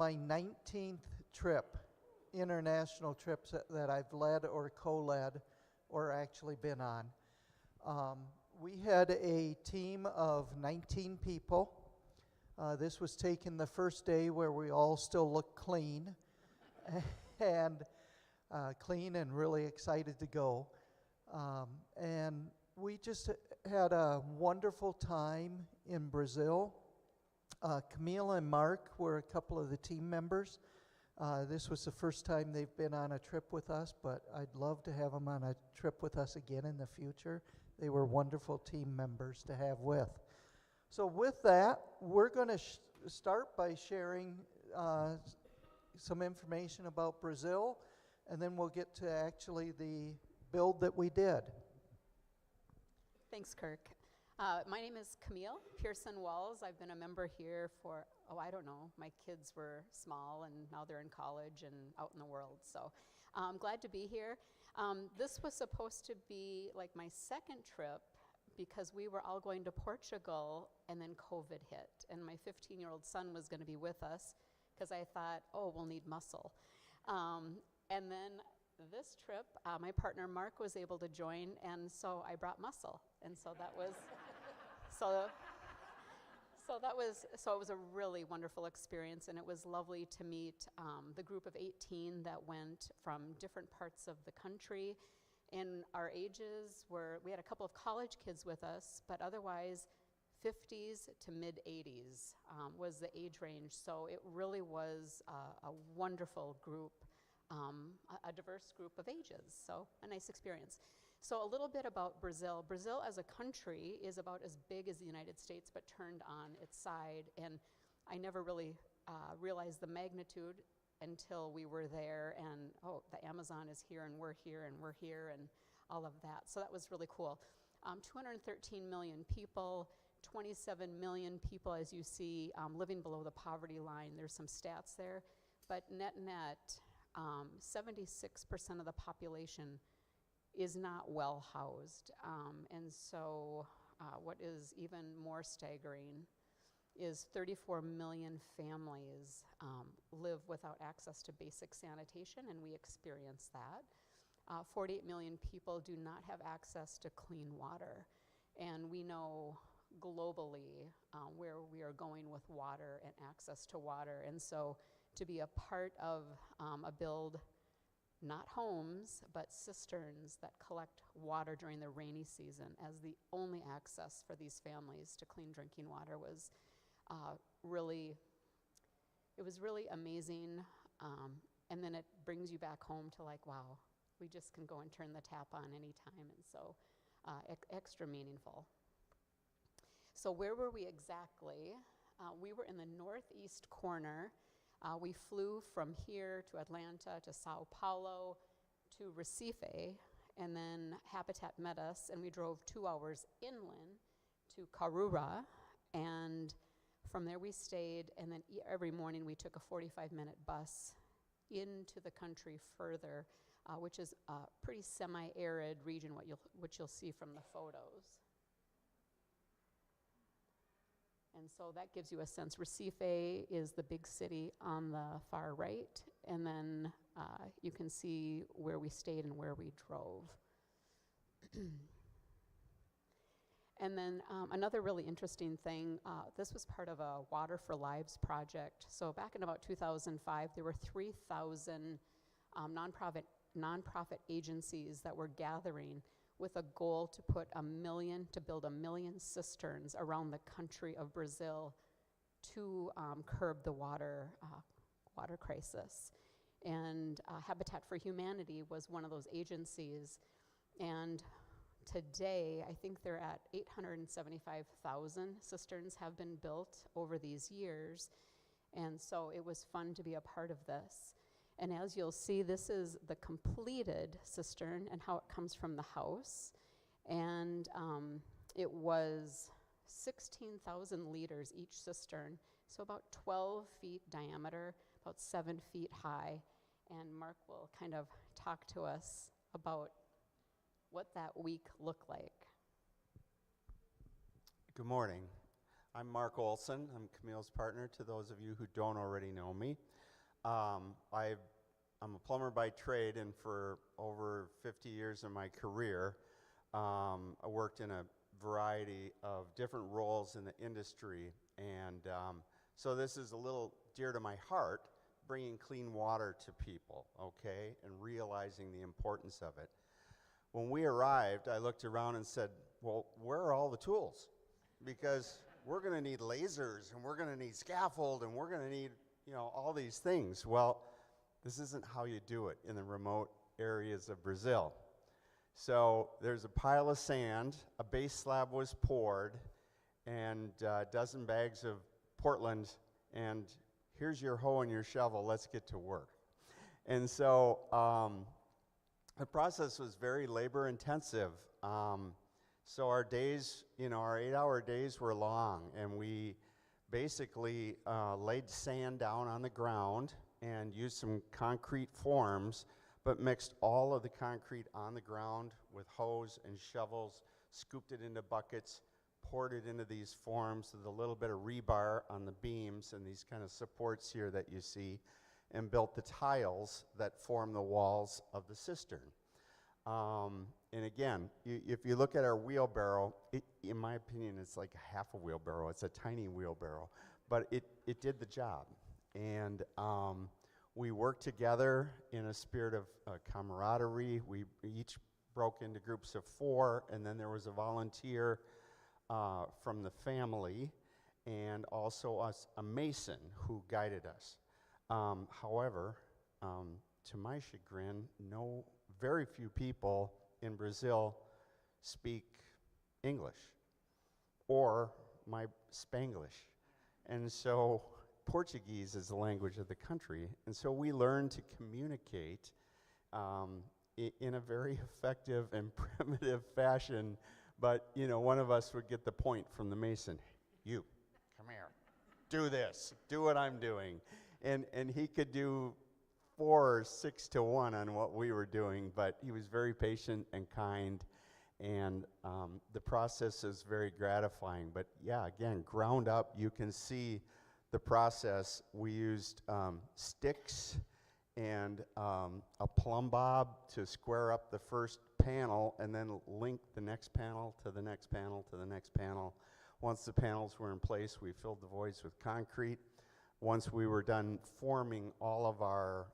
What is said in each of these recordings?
My 19th trip, international trips that I've led or co-led or actually been on. We had a team of 19 people. This was taken the first day where we all still look clean and clean and really excited to go. And we just had a wonderful time in Brazil. Camille and Mark were a couple of the team members. This was the first time they've been on a trip with us, but I'd love to have them on a trip with us again in the future. They were wonderful team members to have with. So with that, we're going to start by sharing some information about Brazil, and then we'll get to actually the build that we did. Thanks, Kirk. My name is Camille Pearson Walz. I've been a member here for, I don't know, my kids were small and now they're in college and out in the world. So I'm glad to be here. This was supposed to be like my second trip because we were all going to Portugal and then COVID hit. And my 15-year-old son was going to be with us because I thought, we'll need muscle. And then this trip, my partner Mark was able to join, and so I brought muscle. And so that was, so it was a really wonderful experience, and it was lovely to meet the group of 18 that went from different parts of the country. And our ages were, we had a couple of college kids with us, but otherwise 50s to mid-80s was the age range. So it really was a wonderful group, a diverse group of ages. So a nice experience. So a little bit about Brazil. Brazil as a country is about as big as the United States, but turned on its side. And I never really realized the magnitude until we were there, and the Amazon is here, and we're here, and all of that. So that was really cool. 213 million people, 27 million people, as you see, living below the poverty line. There's some stats there, but net, 76% of the population is not well housed. And so what is even more staggering is 34 million families live without access to basic sanitation, and we experience that. 48 million people do not have access to clean water. And we know globally where we are going with water and access to water. And so to be a part of a build, not homes, but cisterns that collect water during the rainy season as the only access for these families to clean drinking water was really amazing. And then it brings you back home to like, wow, we just can go and turn the tap on anytime. And so extra meaningful. So where were we exactly? We were in the northeast corner. We flew from here to Atlanta to Sao Paulo to Recife, and then Habitat met us, and we drove 2 hours inland to Carura, and from there we stayed, and then every morning we took a 45-minute bus into the country further, which is a pretty semi-arid region, which you'll see from the photos. And so that gives you a sense. Recife is the big city on the far right, and then you can see where we stayed and where we drove. And then another really interesting thing, this was part of a Water for Lives project. So back in about 2005, there were 3,000 nonprofit agencies that were gathering with a goal to build 1 million cisterns around the country of Brazil to curb the water crisis. And Habitat for Humanity was one of those agencies. And today, I think they're at 875,000 cisterns have been built over these years. And so it was fun to be a part of this. And as you'll see, this is the completed cistern and how it comes from the house. And it was 16,000 liters each cistern, so about 12 feet diameter, about 7 feet high. And Mark will kind of talk to us about what that week looked like. Good morning. I'm Mark Olson. I'm Camille's partner, to those of you who don't already know me. I'm a plumber by trade, and for over 50 years of my career, I worked in a variety of different roles in the industry, and so this is a little dear to my heart, bringing clean water to people, okay, and realizing the importance of it. When we arrived, I looked around and said, well, where are all the tools? Because we're going to need lasers, and we're going to need scaffold, and we're going to need, all these things. Well, this isn't how you do it in the remote areas of Brazil. So there's a pile of sand, a base slab was poured, and a dozen bags of Portland, and here's your hoe and your shovel, let's get to work. And so the process was very labor intensive. So our days, our 8-hour days were long, and we basically laid sand down on the ground and used some concrete forms, but mixed all of the concrete on the ground with hoes and shovels, scooped it into buckets, poured it into these forms with a little bit of rebar on the beams and these kind of supports here that you see, and built the tiles that form the walls of the cistern. And again, if you look at our wheelbarrow, in my opinion, it's like half a wheelbarrow. It's a tiny wheelbarrow, but it did the job. And we worked together in a spirit of camaraderie. We each broke into groups of 4, and then there was a volunteer from the family, and also a mason who guided us. However, to my chagrin, very few people in Brazil speak English or my Spanglish. And so Portuguese is the language of the country. And so we learned to communicate in a very effective and primitive fashion. But, one of us would get the point from the mason. You, come here, do this, do what I'm doing. And he could do 4 or 6 to 1 on what we were doing, but he was very patient and kind, and the process is very gratifying. But yeah, again, ground up, you can see the process. We used sticks and a plumb bob to square up the first panel, and then link the next panel to the next panel to the next panel. Once the panels were in place, we filled the voids with concrete. Once we were done forming all of our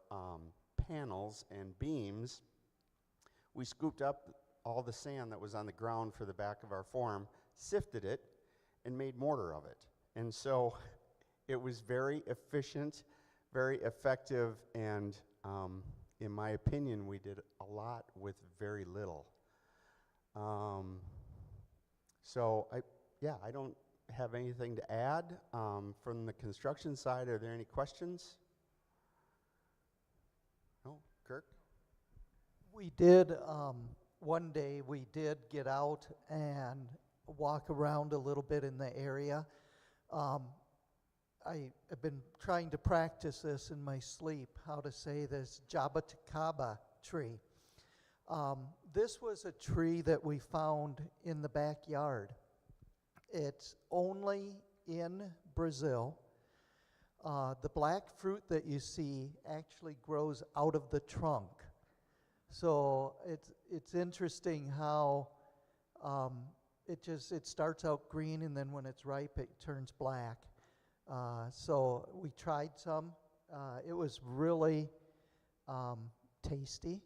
panels and beams, we scooped up all the sand that was on the ground for the back of our form, sifted it, and made mortar of it. And so it was very efficient, very effective, and in my opinion, we did a lot with very little. So I don't have anything to add. From the construction side, are there any questions? No? Kirk? We did, one day we did get out and walk around a little bit in the area. I have been trying to practice this in my sleep, how to say this jabuticaba tree. This was a tree that we found in the backyard. It's only in Brazil. The black fruit that you see actually grows out of the trunk. So it's interesting how it starts out green, and then when it's ripe it turns black. So we tried some. It was really tasty,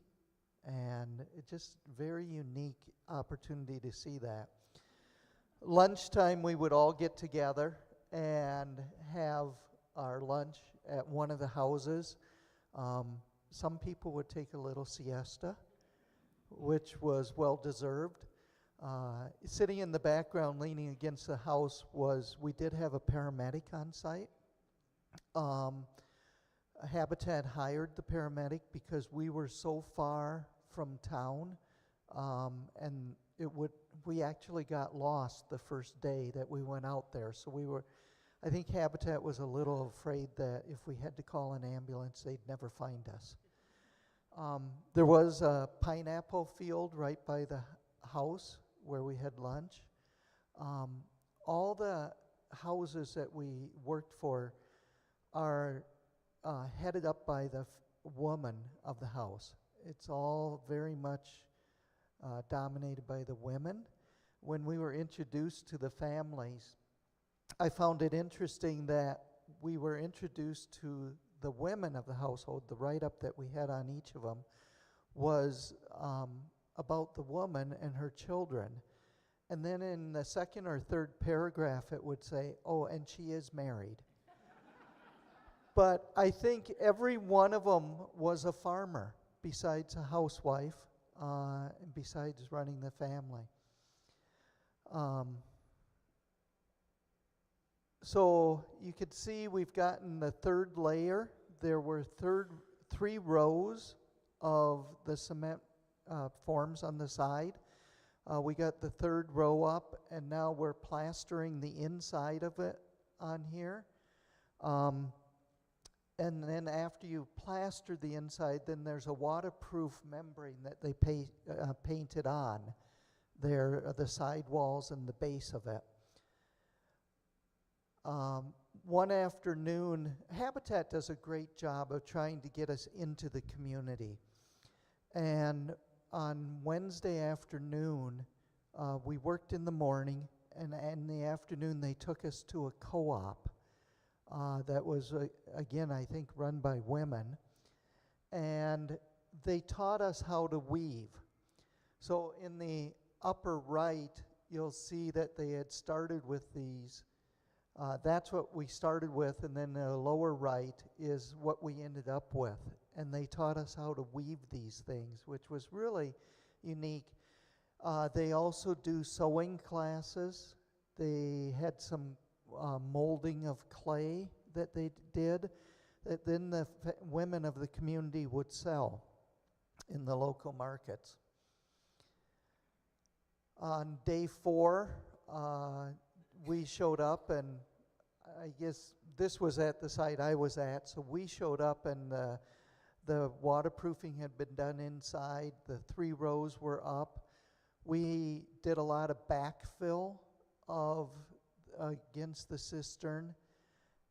and it's just very unique opportunity to see that. Lunchtime, we would all get together and have our lunch at one of the houses. Some people would take a little siesta, which was well-deserved. Sitting in the background, leaning against the house, we did have a paramedic on site. Habitat hired the paramedic because we were so far from town, and we actually got lost the first day that we went out there. So I think Habitat was a little afraid that if we had to call an ambulance, they'd never find us. There was a pineapple field right by the house where we had lunch. All the houses that we worked for are headed up by the woman of the house. It's all very much dominated by the women. When we were introduced to the families, I found it interesting that we were introduced to the women of the household. The write-up that we had on each of them was about the woman and her children. And then in the second or third paragraph, it would say, oh, and she is married. But I think every one of them was a farmer, besides a housewife, and besides running the family. So you could see we've gotten the third layer. There were 3 rows of the cement forms on the side. We got the 3rd row up, and now we're plastering the inside of it on here. And then after you plaster the inside, then there's a waterproof membrane that they painted on there, the side walls and the base of it. One afternoon, Habitat does a great job of trying to get us into the community. And on Wednesday afternoon, we worked in the morning, and in the afternoon they took us to a co-op that was, again, I think run by women. And they taught us how to weave. So in the upper right, you'll see that they had started with these. That's what we started with, and then the lower right is what we ended up with. And they taught us how to weave these things, which was really unique. They also do sewing classes. They had some molding of clay that they did that then the women of the community would sell in the local markets. On day 4, we showed up, and I guess this was at the site I was at, so we showed up, and the waterproofing had been done inside. The 3 rows were up. We did a lot of backfill against the cistern,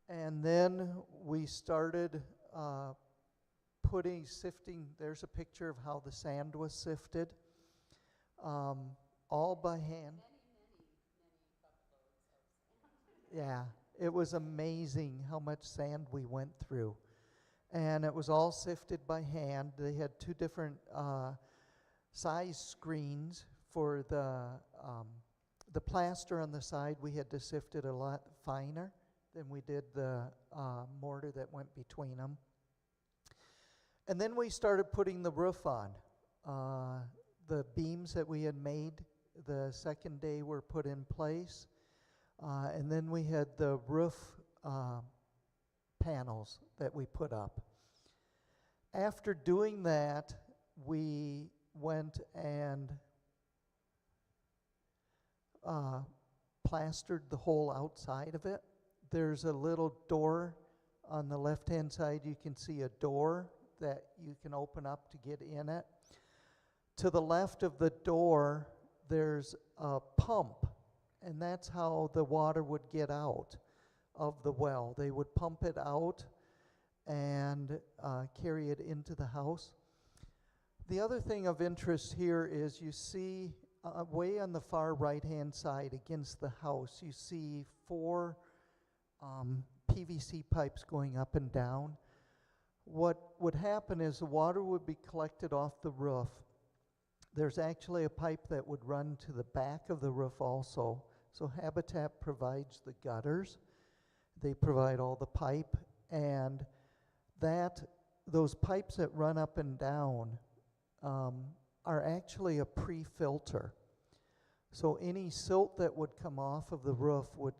and then we started sifting. There's a picture of how the sand was sifted, all by hand. Yeah, it was amazing how much sand we went through. And it was all sifted by hand. They had 2 different size screens for the plaster on the side. We had to sift it a lot finer than we did the mortar that went between them. And then we started putting the roof on. The beams that we had made the second day were put in place. And then we had the roof panels that we put up. After doing that, we went and plastered the whole outside of it. There's a little door on the left-hand side. You can see a door that you can open up to get in it. To the left of the door, there's a pump, and that's how the water would get out of the well. They would pump it out and carry it into the house. The other thing of interest here is you see way on the far right-hand side against the house, you see 4 PVC pipes going up and down. What would happen is the water would be collected off the roof. There's actually a pipe that would run to the back of the roof also. So Habitat provides the gutters. They provide all the pipe, and those pipes that run up and down are actually a pre-filter. So any silt that would come off of the roof would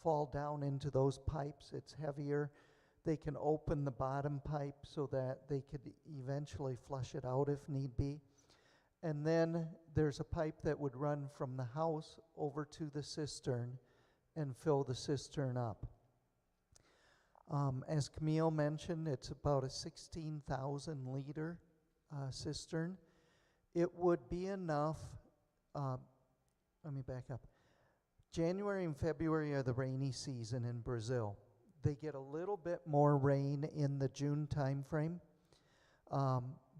fall down into those pipes. It's heavier. They can open the bottom pipe so that they could eventually flush it out if need be. And then there's a pipe that would run from the house over to the cistern and fill the cistern up. As Camille mentioned, it's about a 16,000 liter cistern. It would be enough, let me back up, January and February are the rainy season in Brazil. They get a little bit more rain in the June time frame,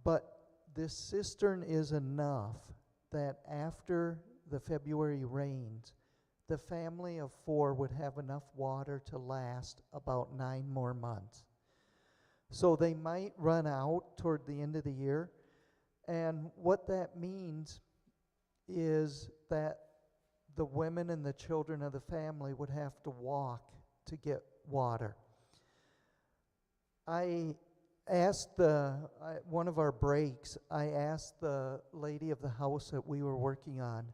but this cistern is enough that after the February rains, the family of 4 would have enough water to last about 9 more months. So they might run out toward the end of the year, and what that means is that the women and the children of the family would have to walk to get water. I asked one of our breaks, I asked the lady of the house that we were working on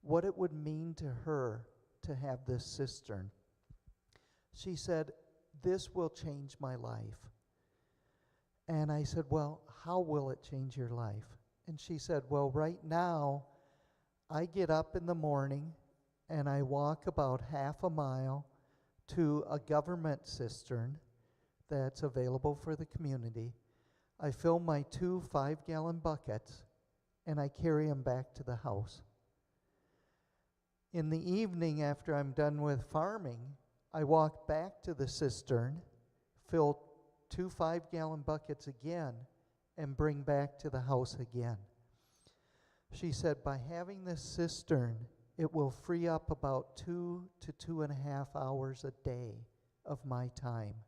what it would mean to her to have this cistern. She said, "This will change my life." And I said, "Well, how will it change your life?" And she said, "Well, right now, I get up in the morning and I walk about half a mile to a government cistern that's available for the community. I fill my 2 5-gallon buckets and I carry them back to the house. In the evening, after I'm done with farming, I walk back to the cistern, fill 2 5-gallon buckets again, and bring back to the house again." She said, "By having this cistern, it will free up about 2 to 2.5 hours a day of my time,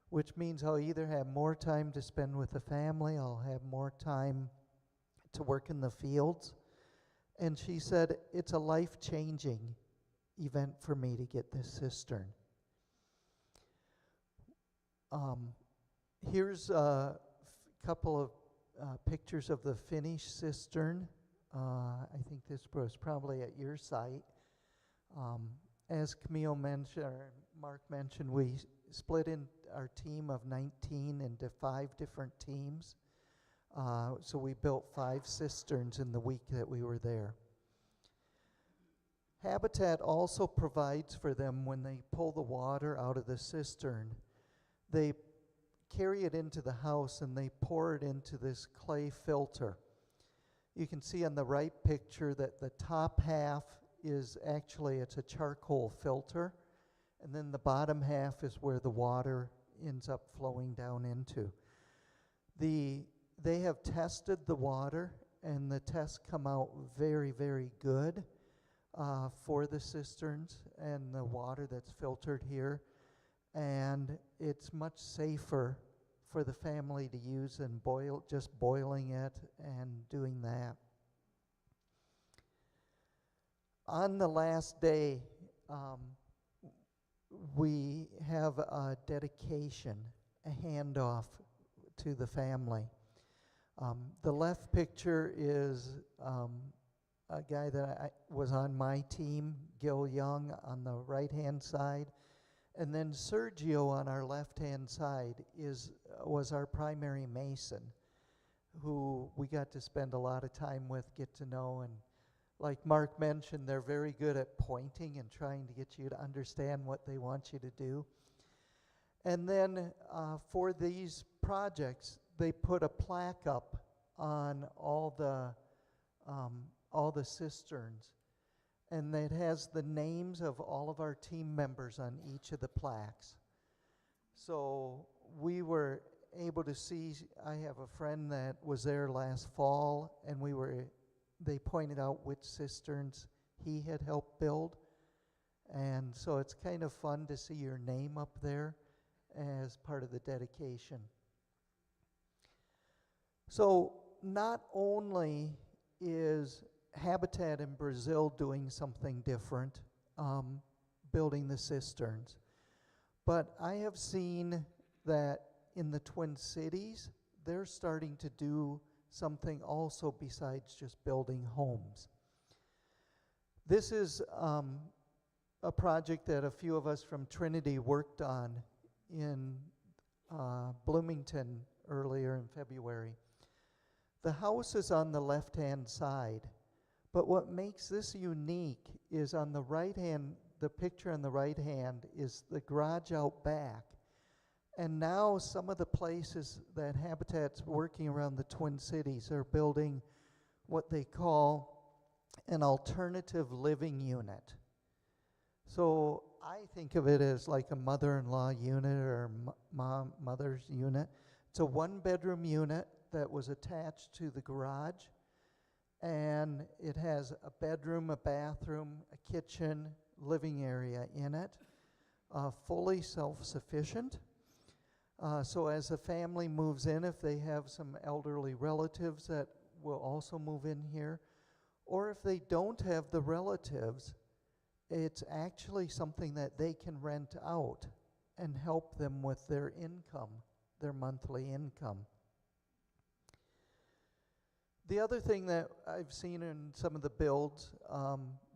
which means I'll either have more time to spend with the family, I'll have more time to work in the fields." And she said, "It's a life-changing event for me to get this cistern." Here's a couple of pictures of the finished cistern. I think this was probably at your site. As Camille mentioned, or Mark mentioned, we split in our team of 19 into 5 different teams. So we built 5 cisterns in the week that we were there. Habitat also provides for them when they pull the water out of the cistern. They carry it into the house and they pour it into this clay filter. You can see on the right picture that the top half is actually, it's a charcoal filter, and then the bottom half is where the water ends up flowing down into. They have tested the water, and the tests come out very, very good for the cisterns and the water that's filtered here. And it's much safer for the family to use than just boiling it and doing that. On the last day, we have a dedication, a handoff to the family. The left picture is a guy that was on my team, Gil Young, on the right-hand side. And then Sergio on our left-hand side was our primary mason, who we got to spend a lot of time with, get to know. And like Mark mentioned, they're very good at pointing and trying to get you to understand what they want you to do. And then for these projects, they put a plaque up on all the cisterns. And it has the names of all of our team members on each of the plaques. So we were able to see, I have a friend that was there last fall, and they pointed out which cisterns he had helped build. And so it's kind of fun to see your name up there as part of the dedication. So not only is Habitat in Brazil doing something different, building the cisterns, but I have seen that in the Twin Cities, they're starting to do something also besides just building homes. This is a project that a few of us from Trinity worked on in Bloomington earlier in February. The house is on the left-hand side, but what makes this unique is on the right hand, the picture on the right hand is the garage out back. And now some of the places that Habitat's working around the Twin Cities are building what they call an alternative living unit. So I think of it as like a mother-in-law unit or mother's unit. It's a one-bedroom unit that was attached to the garage, and it has a bedroom, a bathroom, a kitchen, living area in it, fully self-sufficient. So as a family moves in, if they have some elderly relatives that will also move in here, or if they don't have the relatives, it's actually something that they can rent out and help them with their income, their monthly income. The other thing that I've seen in some of the builds,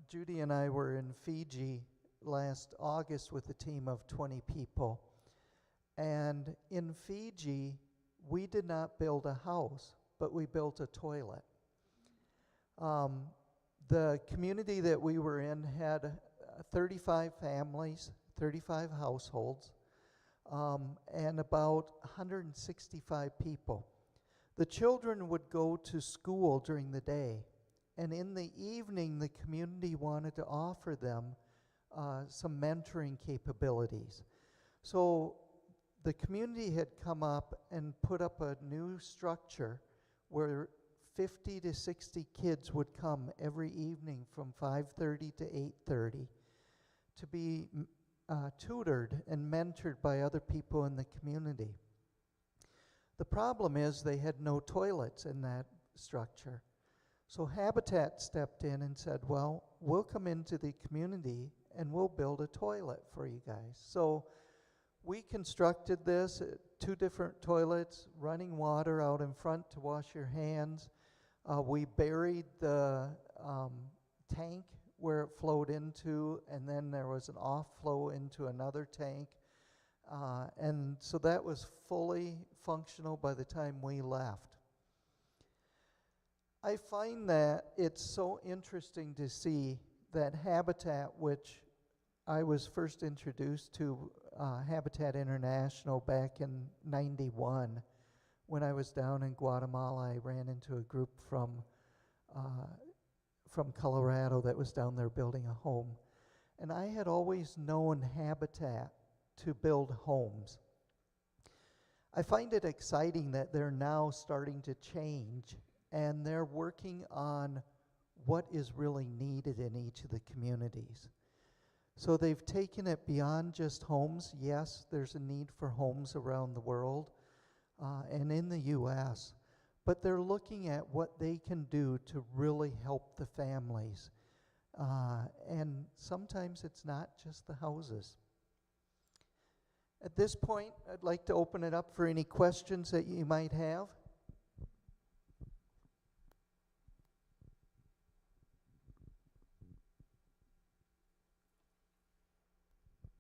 Judy and I were in Fiji last August with a team of 20 people. And in Fiji, we did not build a house, but we built a toilet. The community that we were in had 35 families, 35 households, and about 165 people. The children would go to school during the day, and in the evening, the community wanted to offer them some mentoring capabilities. So the community had come up and put up a new structure where 50 to 60 kids would come every evening from 5:30 to 8:30 to be tutored and mentored by other people in the community. The problem is they had no toilets in that structure. So Habitat stepped in and said, well, we'll come into the community and we'll build a toilet for you guys. So we constructed this, 2 different toilets, running water out in front to wash your hands. We buried the tank where it flowed into, and then there was an off-flow into another tank. And so that was fully functional by the time we left. I find that it's so interesting to see that Habitat, which I was first introduced to Habitat International back in '91. When I was down in Guatemala, I ran into a group from Colorado that was down there building a home. And I had always known Habitat to build homes. I find it exciting that they're now starting to change, and they're working on what is really needed in each of the communities. So they've taken it beyond just homes. Yes, there's a need for homes around the world and in the U.S., but they're looking at what they can do to really help the families. And sometimes it's not just the houses. At this point, I'd like to open it up for any questions that you might have.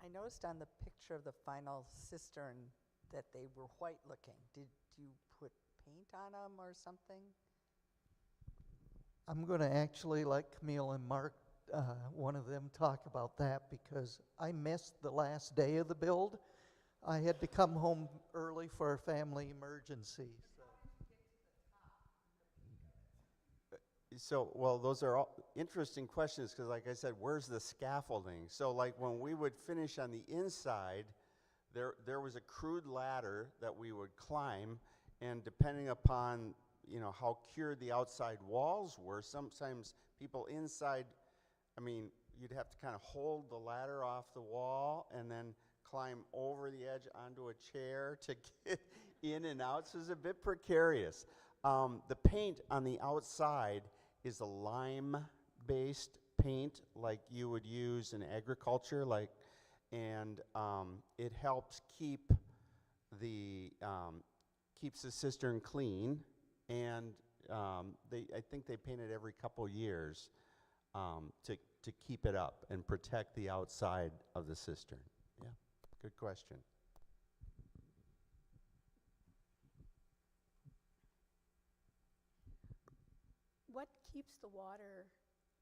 I noticed on the picture of the final cistern that they were white looking. Did you put paint on them or something? I'm going to actually let Camille and Mark, one of them, talk about that because I missed the last day of the build. I had to come home early for a family emergency. So, well, those are all interesting questions because, like I said, where's the scaffolding? So, like when we would finish on the inside, there was a crude ladder that we would climb, and depending upon, you know, how cured the outside walls were, sometimes people inside, I mean, you'd have to kind of hold the ladder off the wall and then climb over the edge onto a chair to get in and out, so it's a bit precarious. The paint on the outside is a lime-based paint like you would use in agriculture, and it helps keeps the cistern clean, and I think they paint it every couple years to keep it up and protect the outside of the cistern. Yeah, good question. What keeps the water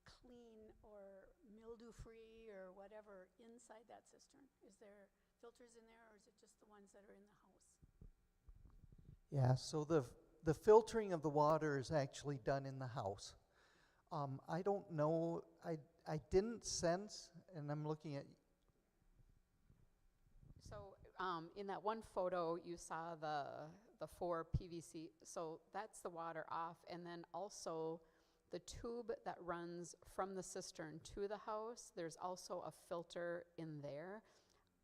clean or mildew-free or whatever inside that cistern? Is there filters in there, or is it just the ones that are in the house? Yeah, so the filtering of the water is actually done in the house. I don't know, I didn't sense and I'm looking at, So in that one photo, you saw the 4 PVC, so that's the water off, and then also the tube that runs from the cistern to the house, there's also a filter in there.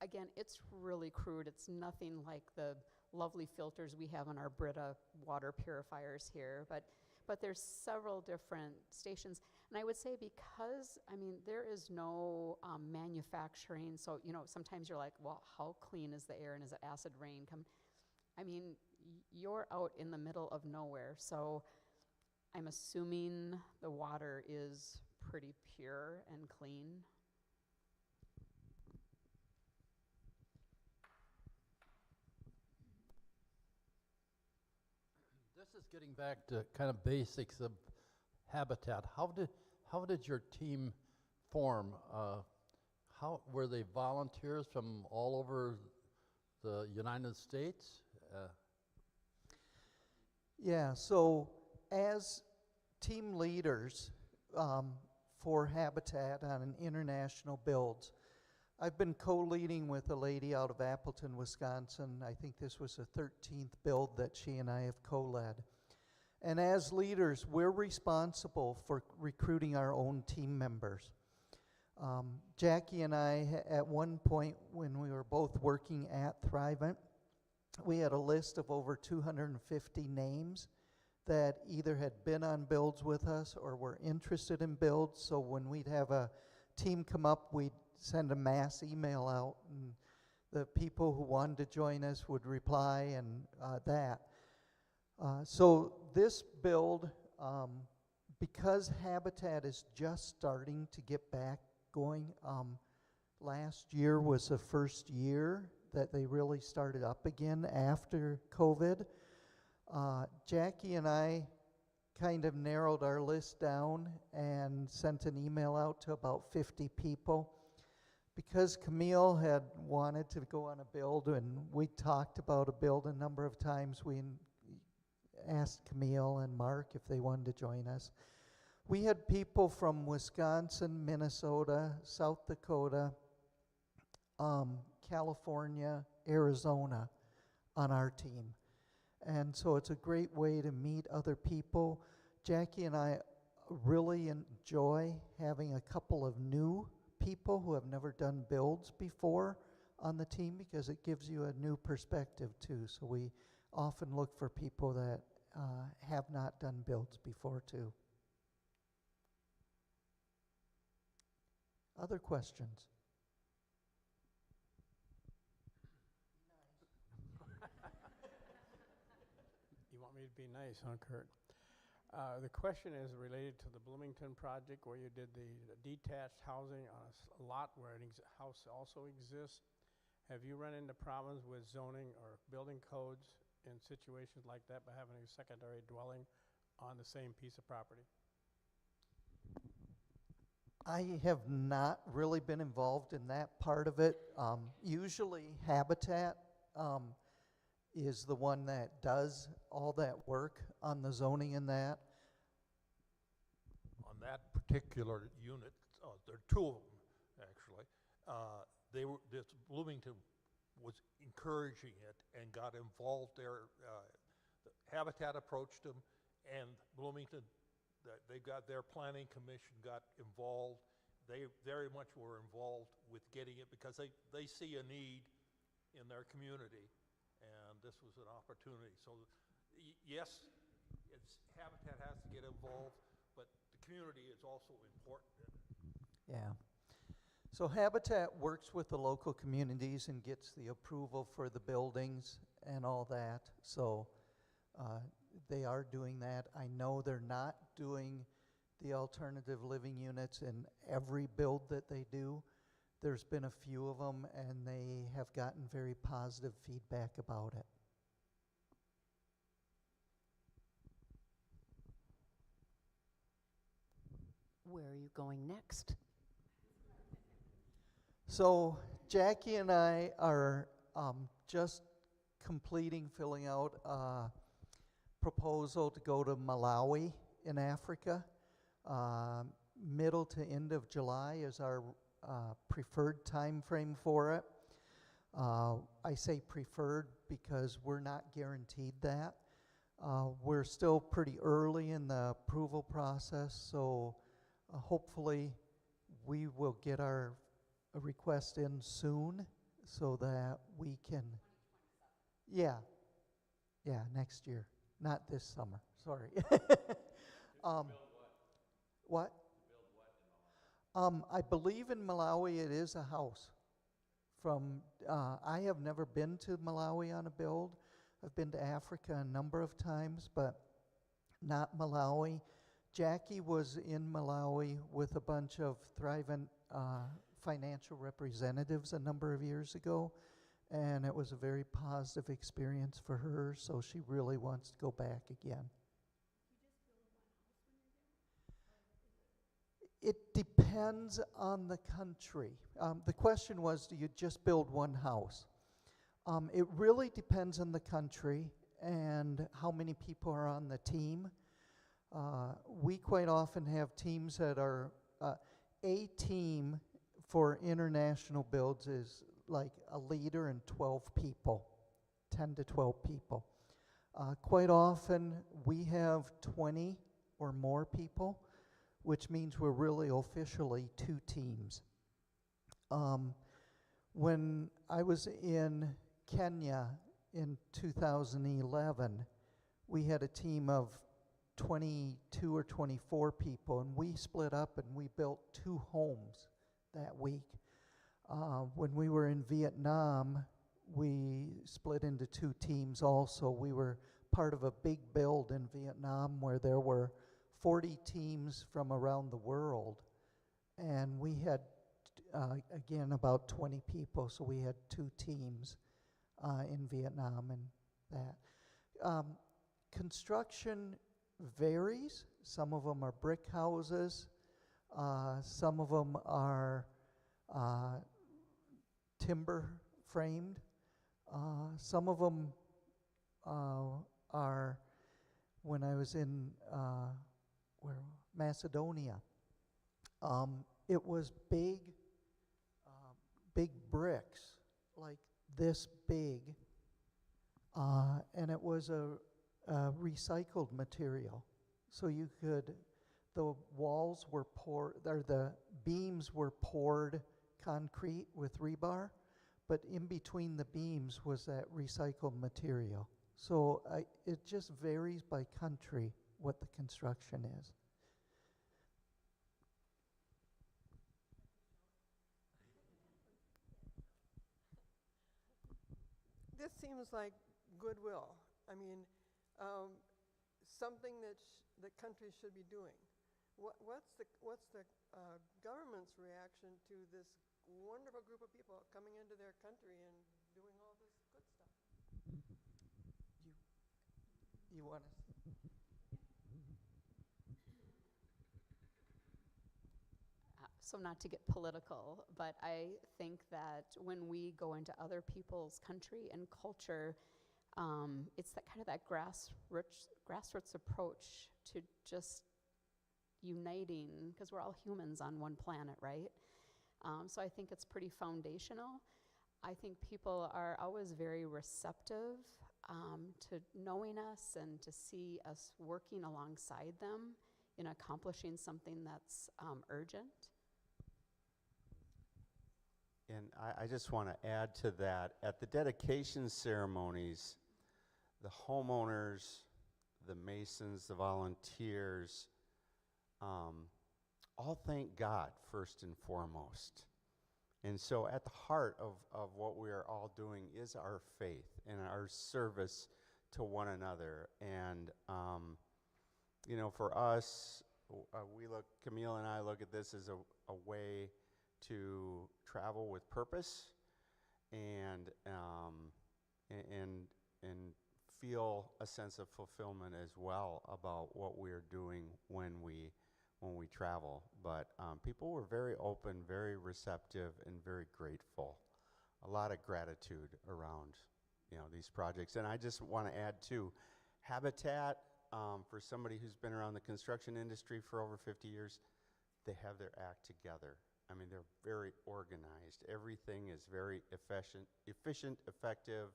Again, it's really crude. It's nothing like the lovely filters we have on our Brita water purifiers here, but there's several different stations. And I would say because, I mean, there is no manufacturing, so, you know, sometimes you're like, well, how clean is the air and is it acid rain coming? I mean, you're out in the middle of nowhere, so I'm assuming the water is pretty pure and clean. This is getting back to kind of basics of habitat. How did your team form? How were they volunteers from all over the United States? yeah, so as team leaders for Habitat on an international builds, I've been co-leading with a lady out of Appleton, Wisconsin. I think this was the 13th build that she and I have co-led. And as leaders, we're responsible for recruiting our own team members. Jackie and I, at one point when we were both working at Thrivent, we had a list of over 250 names that either had been on builds with us or were interested in builds. So when we'd have a team come up, we'd send a mass email out, and the people who wanted to join us would reply, and that. So this build, because Habitat is just starting to get back going, last year was the first year that they really started up again after COVID. Jackie and I kind of narrowed our list down and sent an email out to about 50 people. Because Camille had wanted to go on a build, and we talked about a build a number of times, we asked Camille and Mark if they wanted to join us. We had people from Wisconsin, Minnesota, South Dakota, California, Arizona on our team. And so it's a great way to meet other people. Jackie and I really enjoy having a couple of new people who have never done builds before on the team, because it gives you a new perspective too. So we often look for people that have not done builds before too. Other questions? You want me to be nice, huh, Kurt? The question is related to the Bloomington project where you did the detached housing on a lot where a house also exists. Have you run into problems with zoning or building codes in situations like that by having a secondary dwelling on the same piece of property? I have not really been involved in that part of it. Usually Habitat is the one that does all that work on the zoning and that. On that particular unit, there are two of them actually. This Bloomington was encouraging it and got involved there. Habitat approached them, and Bloomington, they got their planning commission got involved. They very much were involved with getting it because they see a need in their community, and this was an opportunity. So yes, Habitat has to get involved, but the community is also important in it. Yeah. So Habitat works with the local communities and gets the approval for the buildings and all that. So they are doing that. I know they're not doing the alternative living units in every build that they do. There's been a few of them, and they have gotten very positive feedback about it. Where are you going next? So Jackie and I are just filling out a proposal to go to Malawi in Africa. Middle to end of July is our preferred time frame for it. I say preferred because we're not guaranteed that. We're still pretty early in the approval process, so hopefully we will get our request in soon so that we can. Yeah, next year, not this summer, sorry. What? I believe in Malawi it is a house. I have never been to Malawi on a build. I've been to Africa a number of times, but not Malawi. Jackie was in Malawi with a bunch of Thrivent financial representatives a number of years ago, and it was a very positive experience for her, so she really wants to go back again. It depends on the country. The question was, do you just build one house? It really depends on the country and how many people are on the team. We quite often have teams that are, a team for international builds is like a leader and 12 people, 10 to 12 people. Quite often we have 20 or more people, which means we're really officially 2 teams. When I was in Kenya in 2011, we had a team of 22 or 24 people, and we split up and we built 2 homes that week. When we were in Vietnam, we split into 2 teams also. We were part of a big build in Vietnam where there were 40 teams from around the world, and we had, again, about 20 people, so we had 2 teams in Vietnam and that. Construction varies. Some of them are brick houses. Some of them are timber framed. Some of them are, when I was in Macedonia, it was big bricks, like this big, and it was a recycled material. So the walls were poured, or the beams were poured concrete with rebar, but in between the beams was that recycled material. So it just varies by country what the construction is. This seems like goodwill. I mean, something that countries should be doing. What's the government's reaction to this wonderful group of people coming into their country and doing all this good stuff? You want to? So not to get political, but I think that when we go into other people's country and culture, it's that kind of that grassroots approach to just uniting, because we're all humans on one planet, right? So I think it's pretty foundational. I think people are always very receptive to knowing us and to see us working alongside them in accomplishing something that's urgent. And I just want to add to that, at the dedication ceremonies, the homeowners, the masons, the volunteers, all thank God first and foremost. And so at the heart of what we are all doing is our faith and our service to one another. And, for us, Camille and I look at this as a way to travel with purpose and feel a sense of fulfillment as well about what we're doing when we travel. But people were very open, very receptive, and very grateful. A lot of gratitude around these projects. And I just want to add too, Habitat, for somebody who's been around the construction industry for over 50 years, they have their act together. I mean, they're very organized. Everything is very efficient, effective.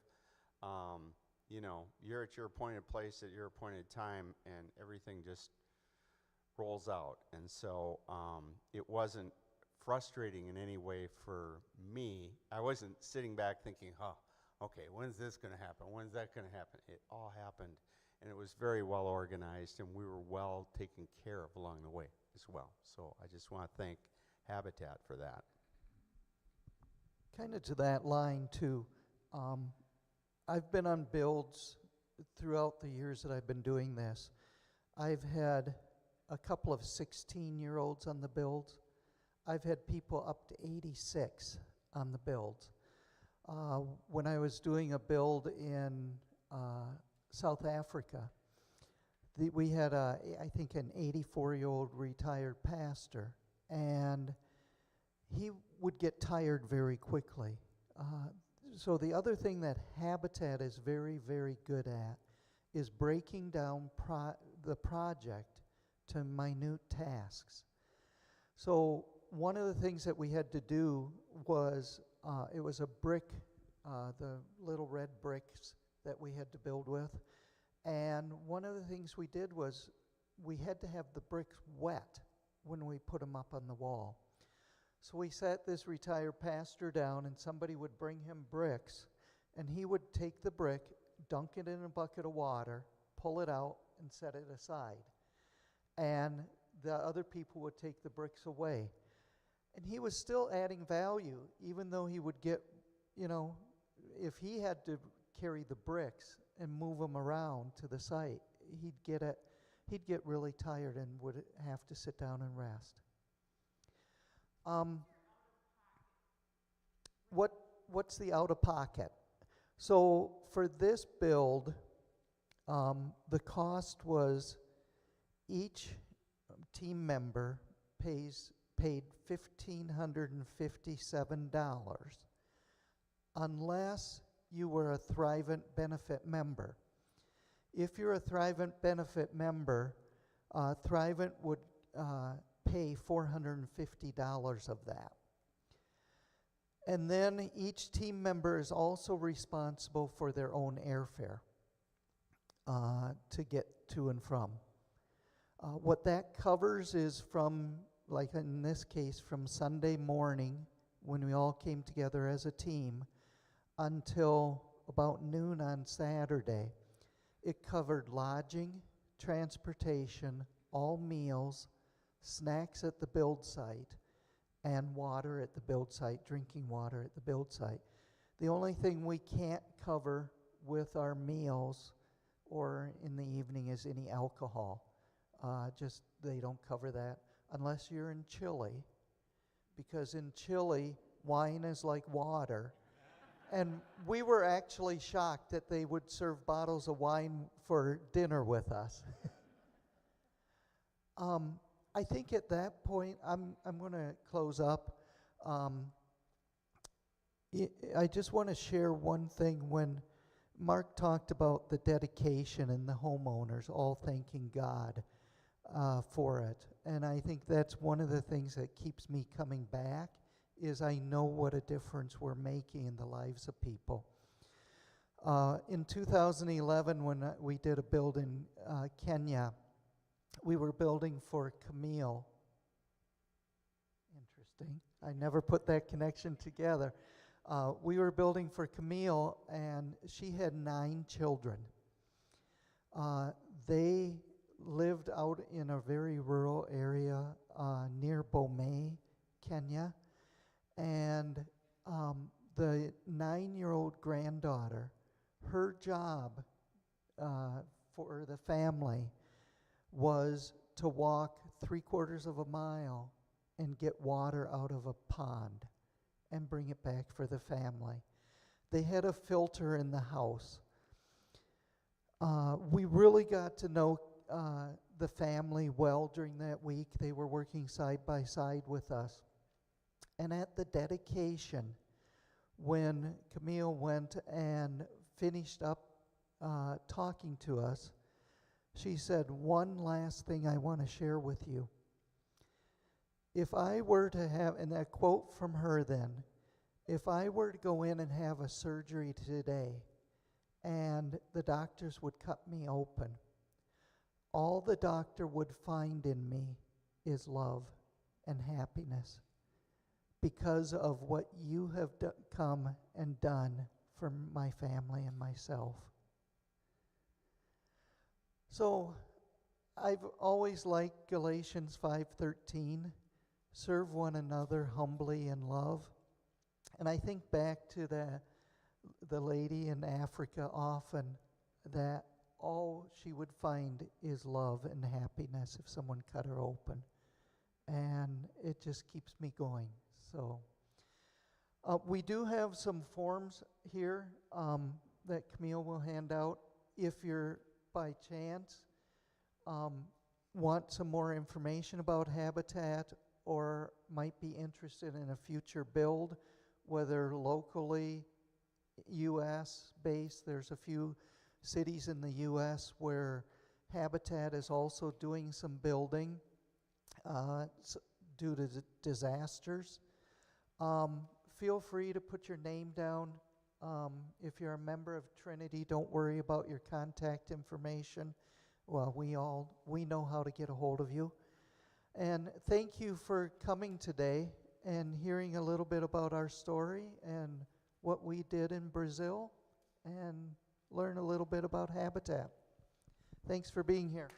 You know, you're at your appointed place at your appointed time, and everything just rolls out. And so it wasn't frustrating in any way for me. I wasn't sitting back thinking, okay, when's this going to happen? When's that going to happen? It all happened, and it was very well organized, and we were well taken care of along the way as well. So I just want to thank Habitat for that. Kind of to that line too, I've been on builds throughout the years that I've been doing this. I've had a couple of 16-year-olds on the builds. I've had people up to 86 on the builds. When I was doing a build in South Africa, we had, I think, an 84-year-old retired pastor, and he would get tired very quickly. So the other thing that Habitat is very, very good at is breaking down the project to minute tasks. So one of the things that we had to do was, it was a brick, the little red bricks that we had to build with. And one of the things we did was we had to have the bricks wet when we put them up on the wall. So we sat this retired pastor down, and somebody would bring him bricks, and he would take the brick, dunk it in a bucket of water, pull it out, and set it aside. And the other people would take the bricks away. And he was still adding value, even though he would get, you know, if he had to carry the bricks and move them around to the site, he'd get really tired and would have to sit down and rest. What's the out-of-pocket? So for this build, the cost was each team member paid $1,557 unless you were a Thrivent benefit member. If you're a Thrivent benefit member, Thrivent would pay $450 of that. And then each team member is also responsible for their own airfare to get to and from. What that covers is from, like in this case, from Sunday morning when we all came together as a team until about noon on Saturday. It covered lodging, transportation, all meals, snacks at the build site, and water at the build site, drinking water at the build site. The only thing we can't cover with our meals or in the evening is any alcohol. Just they don't cover that unless you're in Chile, because in Chile, wine is like water. And we were actually shocked that they would serve bottles of wine for dinner with us. I think at that point, I'm going to close up. I just want to share one thing. When Mark talked about the dedication and the homeowners all thanking God for it, and I think that's one of the things that keeps me coming back, is I know what a difference we're making in the lives of people. In 2011, when we did a build in Kenya, we were building for Camille. Interesting. I never put that connection together. We were building for Camille, and she had 9 children. They lived out in a very rural area near Bomay, Kenya. And the 9-year-old granddaughter, her job for the family was to walk 3/4 of a mile and get water out of a pond and bring it back for the family. They had a filter in the house. We really got to know the family well during that week. They were working side by side with us. And at the dedication, when Camille went and finished up talking to us, she said, "One last thing I want to share with you. if I were to have, and a quote from her then, if I were to go in and have a surgery today and the doctors would cut me open, all the doctor would find in me is love and happiness because of what you have come and done for my family and myself. So I've always liked Galatians 5:13, serve one another humbly in love. And I think back to the lady in Africa often, that all she would find is love and happiness if someone cut her open. And it just keeps me going. So we do have some forms here that Camille will hand out. If you're by chance want some more information about Habitat or might be interested in a future build, whether locally, U.S. based, there's a few cities in the U.S. where Habitat is also doing some building due to disasters. Feel free to put your name down. If you're a member of Trinity, don't worry about your contact information. Well, we know how to get a hold of you. And thank you for coming today and hearing a little bit about our story and what we did in Brazil and learn a little bit about Habitat. Thanks for being here.